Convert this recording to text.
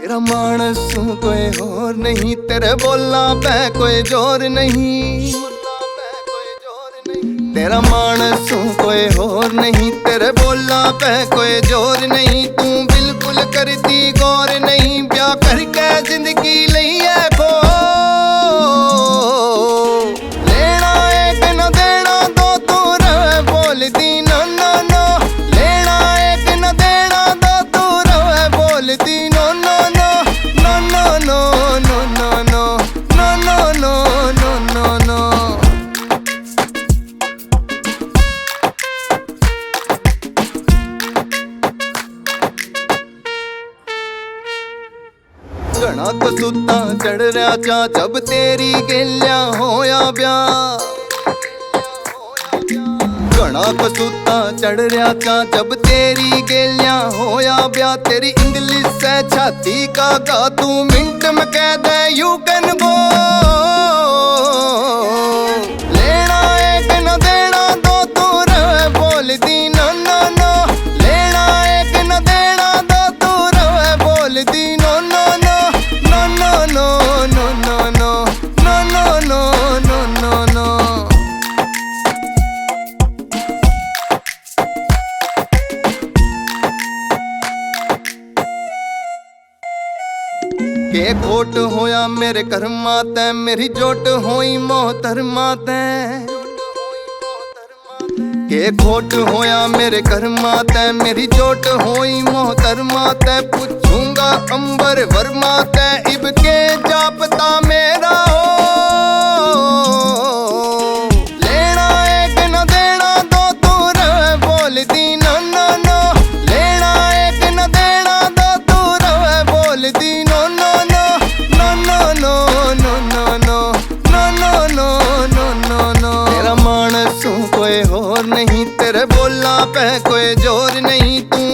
तेरा मानस कोई और नहीं, तेरे बोलना पे कोई जोर नहीं। तेरा मानस कोई और नहीं, तेरे बोलना पे कोई जोर नहीं। तू बिल्कुल करती गौर नहीं, ब्याह करके जिंदगी लई है खो। लेना एक न देना दो, तू रहे बोलती नो नो नो। लेना एक न देना दो, तू रहे बोलती no no no no no no no no no no no no no no. घना कसूता चढ़ रहा चा जब तेरी गेलिया होया ब्याह। घना कसूता चढ़ रहा चा जब तेरी गेलिया होया ब्याह। तेरी इंग्लिश से छाती का गा, तू मिनट में कह दे यू कैन गो। लेना एक न देना दो, तू रहे बोलती नो नो नो। लेना एक न देना दो, तू रहे बोलती no no no no no no no no no no no no no. के खोट होया मेरे कर्मा तै, मेरी जोट होई मोहतरमा तै। के खोट होया मेरे कर्मा तै, मेरी जोट होई मोहतरमा तै। पूछूंगा अंबर वर्मा तै, इब के जापता मेरा हो। लेना एक न देना दो, तू रहे बोलती नो नो नो। लेना एक न देना दो, तू रहे बोलती no no no no no no no no no no no no no. तेरा मानस कोई और नहीं, तेरे बोलना पे कोई जोर नहीं। तू